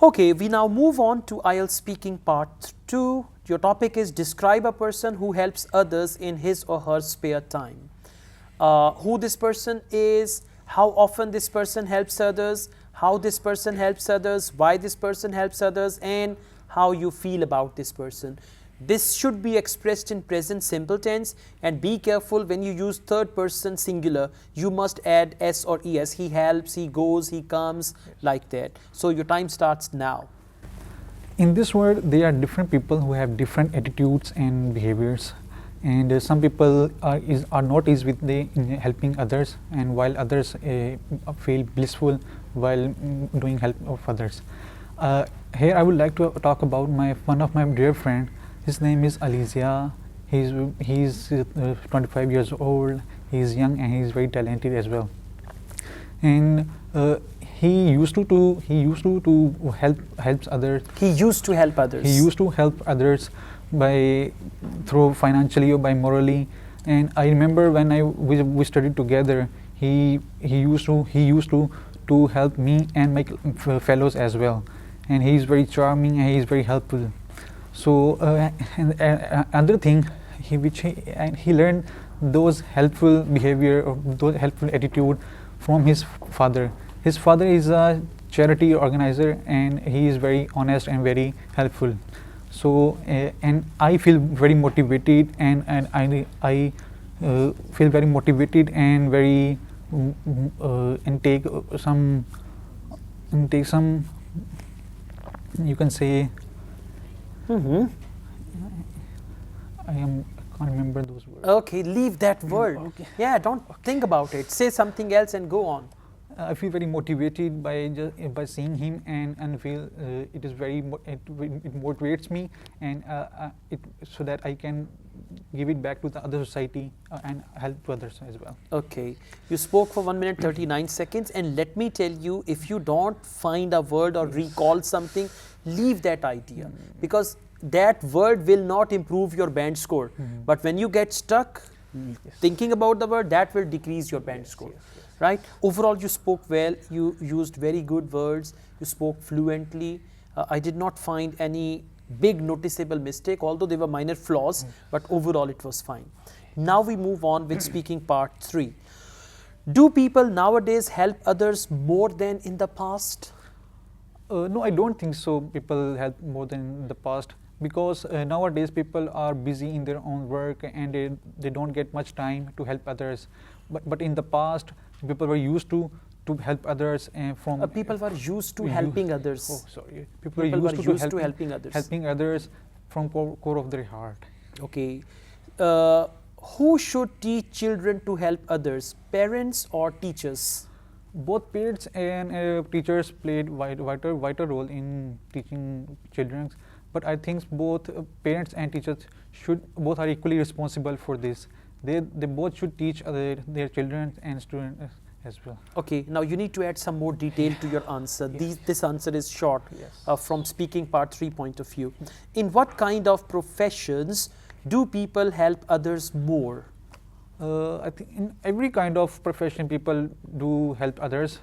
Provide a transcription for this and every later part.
Okay, we now move on to IELTS speaking part 2. Your topic is describe a person who helps others in his or her spare time. Who this person is, how often this person helps others, how this person helps others, why this person helps others, and how you feel about this person. This should be expressed in present simple tense, and be careful when you use third person singular, you must add s or es. He helps, he goes, he comes, like that. So your time starts now. In this world, there are different people who have different attitudes and behaviors, and some people are not easy with in helping others, and while others feel blissful while doing help of others. Here I would like to talk about one of my dear friend. His name is Alizia. He's 25 years old. He's young and he's very talented as well. And he used to help others. He used to help others. He used to help others through financially or by morally. And I remember when we studied together, he used to help me and my fellows as well. And he is very charming and he is very helpful. So another thing, he learned those helpful behavior or those helpful attitude from his father. His father is a charity organizer and he is very honest and very helpful. So and I feel very motivated and I feel very motivated and very and take some you can say. Mm-hmm. I can't remember those words. Okay, leave that word. Okay. Yeah, don't think about it. Say something else and go on. I feel very motivated by seeing him and feel it motivates me and so that I can give it back to the other society and help to others as well. Okay, you spoke for 1 minute 39 seconds, and let me tell you, if you don't find a word or recall something, leave that idea, because that word will not improve your band score. But when you get stuck thinking about the word, that will decrease your band score. Right? Overall, you spoke well, you used very good words, you spoke fluently. I did not find any big noticeable mistake, although there were minor flaws, but overall it was fine. Now we move on with speaking part 3. Do people nowadays help others more than in the past? No, I don't think so. People help more than in the past, because nowadays people are busy in their own work and they don't get much time to help others. But in the past, people were used to help others people were used to helping others. Oh, sorry. People were used to helping others. Helping others from core of their heart. Okay. Who should teach children to help others, parents or teachers? Both parents and teachers played vital role in teaching children. But I think both parents and teachers both are equally responsible for this. They both should teach their children and students as well. Okay, now you need to add some more detail to your answer. Yes. This answer is short. Yes. From speaking part 3 point of view. In what kind of professions do people help others more? I think in every kind of profession people do help others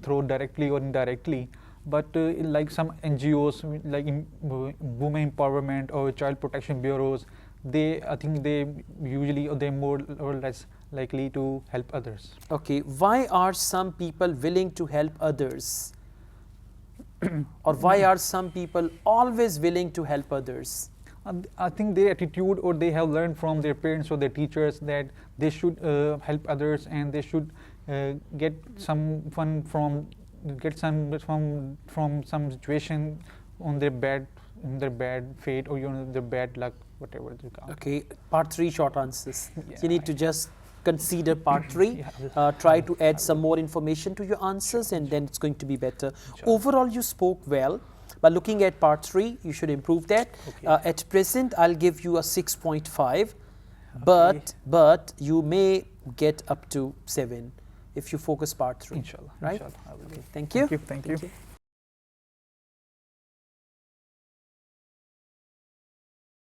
through directly or indirectly. But like some NGOs, like women empowerment or child protection bureaus, I think they're more or less likely to help others. Okay, why are some people willing to help others? Or why are some people always willing to help others? I think their attitude, or they have learned from their parents or their teachers that they should help others and they should get some fun from some situation on their bad fate or their bad luck, whatever they count. Okay, part 3 short answers. Yeah, You need to just consider part 3. Try to add some more information to your answers, and then it's going to be better. Overall, you spoke well. But looking at part 3, you should improve that. Okay. At present, I'll give you a 6.5, but you may get up to 7 if you focus part 3. Inshallah. Right? Inshallah, I will. Okay. Thank you. Thank you.